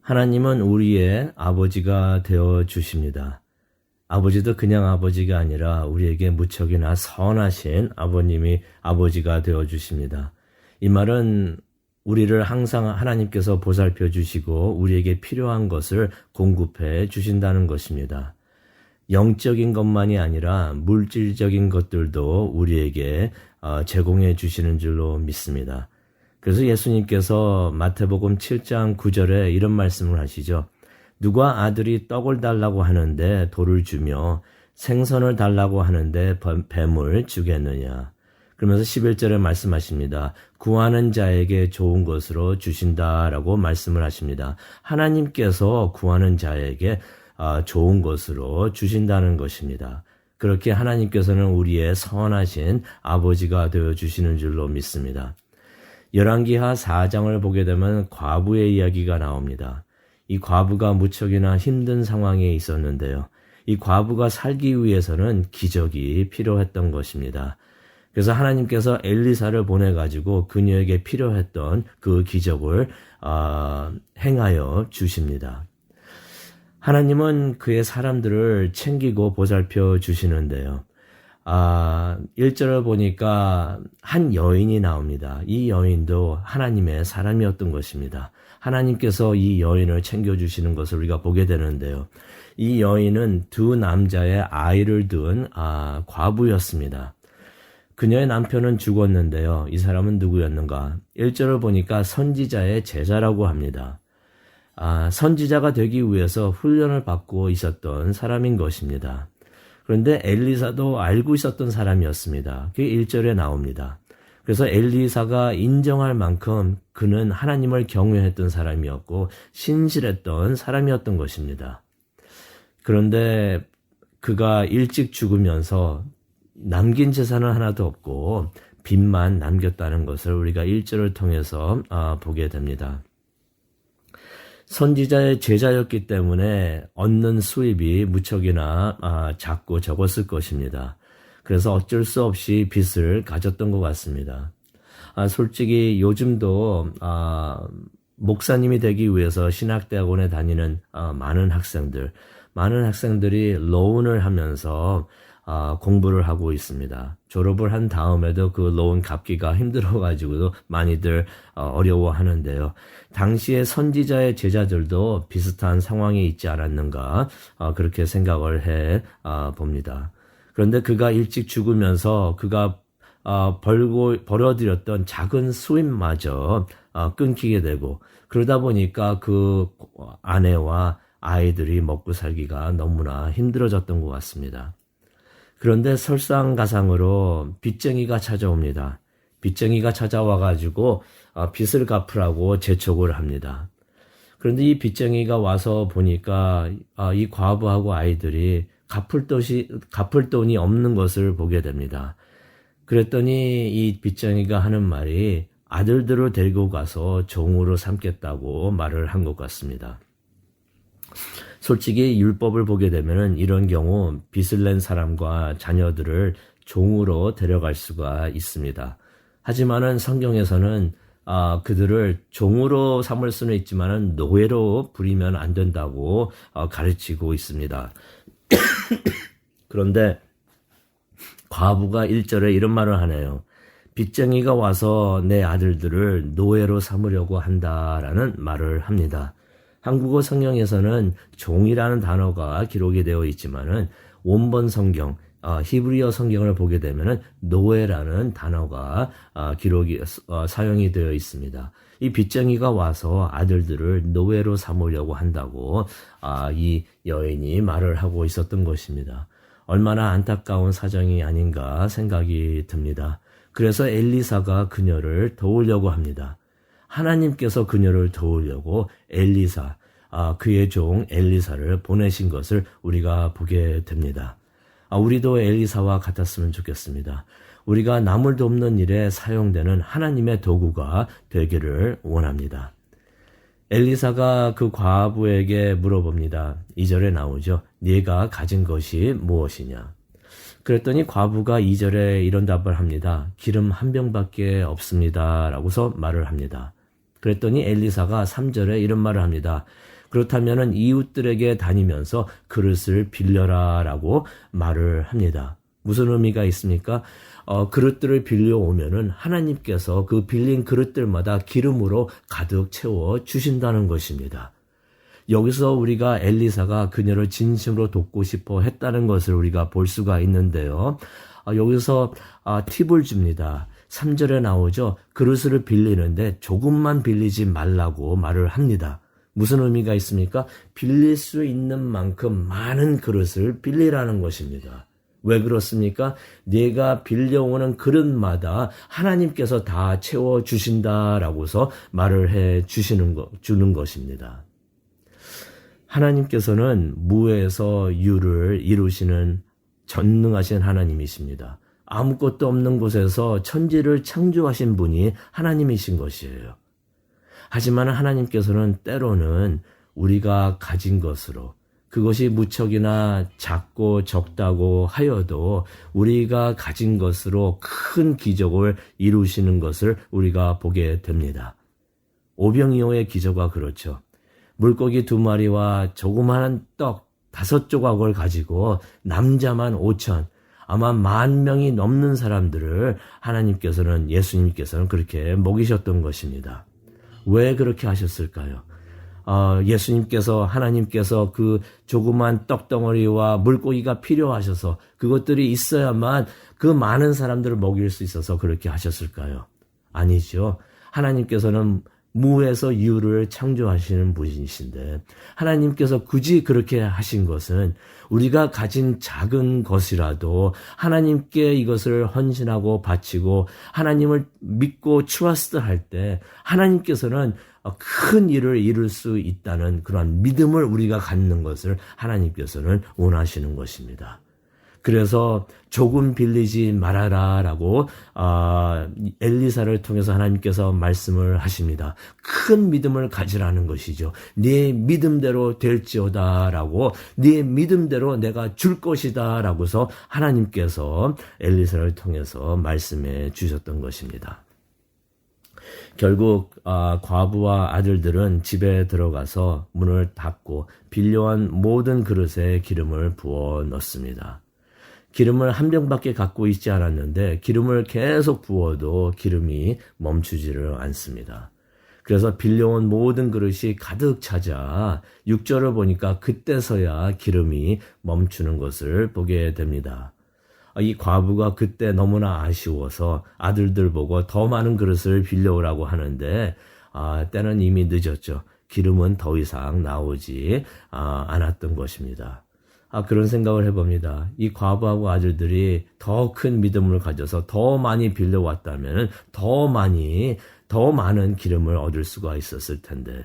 하나님은 우리의 아버지가 되어 주십니다. 아버지도 그냥 아버지가 아니라 우리에게 무척이나 선하신 아버님이 아버지가 되어 주십니다. 이 말은 우리를 항상 하나님께서 보살펴 주시고 우리에게 필요한 것을 공급해 주신다는 것입니다. 영적인 것만이 아니라 물질적인 것들도 우리에게 제공해 주시는 줄로 믿습니다. 그래서 예수님께서 마태복음 7장 9절에 이런 말씀을 하시죠. 누가 아들이 떡을 달라고 하는데 돌을 주며 생선을 달라고 하는데 뱀을 주겠느냐. 그러면서 11절에 말씀하십니다. 구하는 자에게 좋은 것으로 주신다라고 말씀을 하십니다. 하나님께서 구하는 자에게 좋은 것으로 주신다는 것입니다. 그렇게 하나님께서는 우리의 선하신 아버지가 되어주시는 줄로 믿습니다. 열왕기하 4장을 보게 되면 과부의 이야기가 나옵니다. 이 과부가 무척이나 힘든 상황에 있었는데요. 이 과부가 살기 위해서는 기적이 필요했던 것입니다. 그래서 하나님께서 엘리사를 보내가지고 그녀에게 필요했던 그 기적을 행하여 주십니다. 하나님은 그의 사람들을 챙기고 보살펴 주시는데요. 1절을 보니까 한 여인이 나옵니다. 이 여인도 하나님의 사람이었던 것입니다. 하나님께서 이 여인을 챙겨주시는 것을 우리가 보게 되는데요. 이 여인은 두 남자의 아이를 둔 과부였습니다. 그녀의 남편은 죽었는데요. 이 사람은 누구였는가? 1절을 보니까 선지자의 제자라고 합니다. 선지자가 되기 위해서 훈련을 받고 있었던 사람인 것입니다. 그런데 엘리사도 알고 있었던 사람이었습니다. 그게 1절에 나옵니다. 그래서 엘리사가 인정할 만큼 그는 하나님을 경외했던 사람이었고 신실했던 사람이었던 것입니다. 그런데 그가 일찍 죽으면서 남긴 재산은 하나도 없고 빚만 남겼다는 것을 우리가 1절을 통해서 보게 됩니다. 선지자의 제자였기 때문에 얻는 수입이 무척이나 작고 적었을 것입니다. 그래서 어쩔 수 없이 빚을 가졌던 것 같습니다. 솔직히 요즘도 목사님이 되기 위해서 신학대학원에 다니는 많은 학생들이 로운을 하면서 공부를 하고 있습니다. 졸업을 한 다음에도 그 로운 갚기가 힘들어가지고도 많이들 어려워하는데요. 당시에 선지자의 제자들도 비슷한 상황에 있지 않았는가 그렇게 생각을 해 봅니다. 그런데 그가 일찍 죽으면서 그가 벌어들였던 작은 수입마저 끊기게 되고 그러다 보니까 그 아내와 아이들이 먹고 살기가 너무나 힘들어졌던 것 같습니다. 그런데 설상가상으로 빚쟁이가 찾아옵니다. 빚쟁이가 찾아와가지고 빚을 갚으라고 재촉을 합니다. 그런데 이 빚쟁이가 와서 보니까 이 과부하고 아이들이 갚을 돈이 없는 것을 보게 됩니다. 그랬더니 이 빚쟁이가 하는 말이 아들들을 데리고 가서 종으로 삼겠다고 말을 한 것 같습니다. 솔직히 율법을 보게 되면 이런 경우 빚을 낸 사람과 자녀들을 종으로 데려갈 수가 있습니다. 하지만은 성경에서는 그들을 종으로 삼을 수는 있지만은 노예로 부리면 안 된다고 가르치고 있습니다. 그런데 과부가 1절에 이런 말을 하네요. 빚쟁이가 와서 내 아들들을 노예로 삼으려고 한다라는 말을 합니다. 한국어 성경에서는 종이라는 단어가 기록이 되어 있지만은 원본 성경, 히브리어 성경을 보게 되면은 노예라는 단어가 사용이 되어 있습니다. 이 빚쟁이가 와서 아들들을 노예로 삼으려고 한다고 이 여인이 말을 하고 있었던 것입니다. 얼마나 안타까운 사정이 아닌가 생각이 듭니다. 그래서 엘리사가 그녀를 도우려고 합니다. 하나님께서 그녀를 도우려고 그의 종 엘리사를 보내신 것을 우리가 보게 됩니다. 우리도 엘리사와 같았으면 좋겠습니다. 우리가 남을 돕는 일에 사용되는 하나님의 도구가 되기를 원합니다. 엘리사가 그 과부에게 물어봅니다. 2절에 나오죠. 네가 가진 것이 무엇이냐? 그랬더니 과부가 2절에 이런 답을 합니다. 기름 한 병밖에 없습니다. 라고서 말을 합니다. 그랬더니 엘리사가 3절에 이런 말을 합니다. 그렇다면은 이웃들에게 다니면서 그릇을 빌려라라고 말을 합니다. 무슨 의미가 있습니까? 그릇들을 빌려오면은 하나님께서 그 빌린 그릇들마다 기름으로 가득 채워 주신다는 것입니다. 여기서 우리가 엘리사가 그녀를 진심으로 돕고 싶어 했다는 것을 우리가 볼 수가 있는데요. 여기서 팁을 줍니다. 3절에 나오죠. 그릇을 빌리는데 조금만 빌리지 말라고 말을 합니다. 무슨 의미가 있습니까? 빌릴 수 있는 만큼 많은 그릇을 빌리라는 것입니다. 왜 그렇습니까? 네가 빌려오는 그릇마다 하나님께서 다 채워주신다라고서 말을 주는 것입니다. 하나님께서는 무에서 유를 이루시는 전능하신 하나님이십니다. 아무것도 없는 곳에서 천지를 창조하신 분이 하나님이신 것이에요. 하지만 하나님께서는 때로는 우리가 가진 것으로 그것이 무척이나 작고 적다고 하여도 우리가 가진 것으로 큰 기적을 이루시는 것을 우리가 보게 됩니다. 오병이어의 기적과 그렇죠. 물고기 2마리와 조그마한 떡 5조각을 가지고 남자만 5천, 아마 10,000명이 넘는 사람들을 예수님께서는 그렇게 먹이셨던 것입니다. 왜 그렇게 하셨을까요? 하나님께서 그 조그만 떡덩어리와 물고기가 필요하셔서 그것들이 있어야만 그 많은 사람들을 먹일 수 있어서 그렇게 하셨을까요? 아니죠. 하나님께서는 무에서 유를 창조하시는 분이신데 하나님께서 굳이 그렇게 하신 것은 우리가 가진 작은 것이라도 하나님께 이것을 헌신하고 바치고 하나님을 믿고 트러스트할 때 하나님께서는 큰 일을 이룰 수 있다는 그런 믿음을 우리가 갖는 것을 하나님께서는 원하시는 것입니다. 그래서 조금 빌리지 말아라 라고 엘리사를 통해서 하나님께서 말씀을 하십니다. 큰 믿음을 가지라는 것이죠. 네 믿음대로 될지어다 라고, 네 믿음대로 내가 줄 것이다 라고서 하나님께서 엘리사를 통해서 말씀해 주셨던 것입니다. 결국 과부와 아들들은 집에 들어가서 문을 닫고 빌려온 모든 그릇에 기름을 부어 넣습니다. 기름을 한 병밖에 갖고 있지 않았는데 기름을 계속 부어도 기름이 멈추지를 않습니다. 그래서 빌려온 모든 그릇이 가득 차자 6절을 보니까 그때서야 기름이 멈추는 것을 보게 됩니다. 이 과부가 그때 너무나 아쉬워서 아들들 보고 더 많은 그릇을 빌려오라고 하는데 때는 이미 늦었죠. 기름은 더 이상 나오지 않았던 것입니다. 그런 생각을 해봅니다. 이 과부하고 아들들이 더 큰 믿음을 가져서 더 많이 빌려왔다면 더 많은 기름을 얻을 수가 있었을 텐데.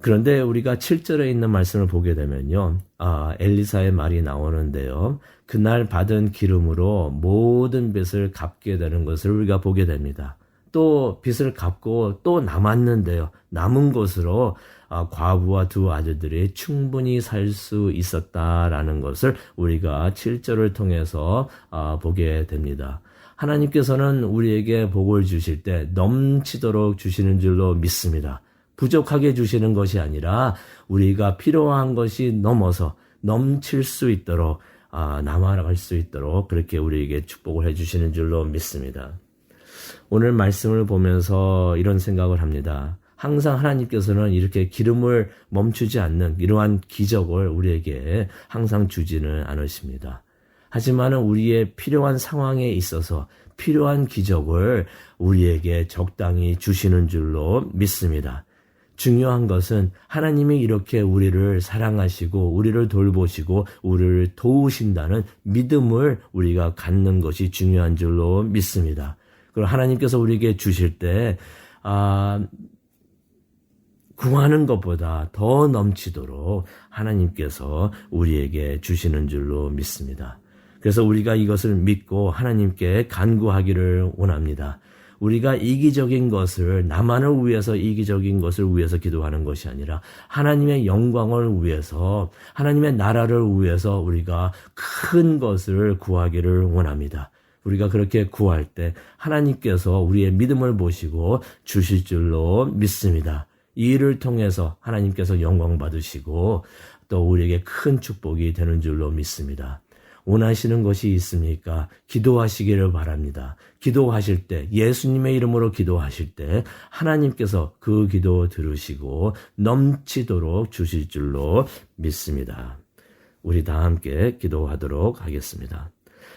그런데 우리가 7절에 있는 말씀을 보게 되면요. 엘리사의 말이 나오는데요. 그날 받은 기름으로 모든 빚을 갚게 되는 것을 우리가 보게 됩니다. 또 빚을 갚고 또 남았는데요. 남은 것으로 과부와 2 아들들이 충분히 살 수 있었다라는 것을 우리가 7절을 통해서 보게 됩니다. 하나님께서는 우리에게 복을 주실 때 넘치도록 주시는 줄로 믿습니다. 부족하게 주시는 것이 아니라 우리가 필요한 것이 넘어서 넘칠 수 있도록 남아갈 수 있도록 그렇게 우리에게 축복을 해주시는 줄로 믿습니다. 오늘 말씀을 보면서 이런 생각을 합니다. 항상 하나님께서는 이렇게 기름을 멈추지 않는 이러한 기적을 우리에게 항상 주지는 않으십니다. 하지만 우리의 필요한 상황에 있어서 필요한 기적을 우리에게 적당히 주시는 줄로 믿습니다. 중요한 것은 하나님이 이렇게 우리를 사랑하시고 우리를 돌보시고 우리를 도우신다는 믿음을 우리가 갖는 것이 중요한 줄로 믿습니다. 그리고 하나님께서 우리에게 주실 때 구하는 것보다 더 넘치도록 하나님께서 우리에게 주시는 줄로 믿습니다. 그래서 우리가 이것을 믿고 하나님께 간구하기를 원합니다. 우리가 이기적인 것을 나만을 위해서 이기적인 것을 위해서 기도하는 것이 아니라 하나님의 영광을 위해서 하나님의 나라를 위해서 우리가 큰 것을 구하기를 원합니다. 우리가 그렇게 구할 때 하나님께서 우리의 믿음을 보시고 주실 줄로 믿습니다. 이 일을 통해서 하나님께서 영광 받으시고 또 우리에게 큰 축복이 되는 줄로 믿습니다. 원하시는 것이 있습니까? 기도하시기를 바랍니다. 기도하실 때, 예수님의 이름으로 기도하실 때 하나님께서 그 기도 들으시고 넘치도록 주실 줄로 믿습니다. 우리 다 함께 기도하도록 하겠습니다.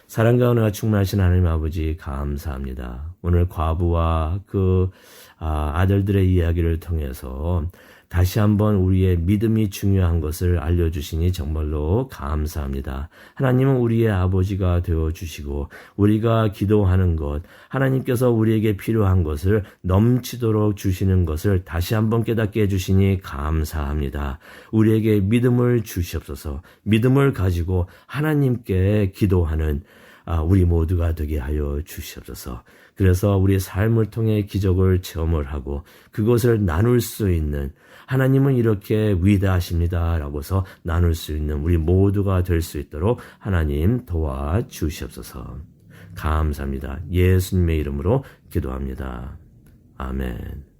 사랑과 은혜가 충만하신 하나님 아버지 감사합니다. 오늘 과부와 그 아들들의 이야기를 통해서 다시 한번 우리의 믿음이 중요한 것을 알려주시니 정말로 감사합니다. 하나님은 우리의 아버지가 되어주시고 우리가 기도하는 것, 하나님께서 우리에게 필요한 것을 넘치도록 주시는 것을 다시 한번 깨닫게 해주시니 감사합니다. 우리에게 믿음을 주시옵소서. 믿음을 가지고 하나님께 기도하는 우리 모두가 되게 하여 주시옵소서. 그래서 우리의 삶을 통해 기적을 체험을 하고 그것을 나눌 수 있는, 하나님은 이렇게 위대하십니다 라고서 나눌 수 있는 우리 모두가 될 수 있도록 하나님 도와주시옵소서. 감사합니다. 예수님의 이름으로 기도합니다. 아멘.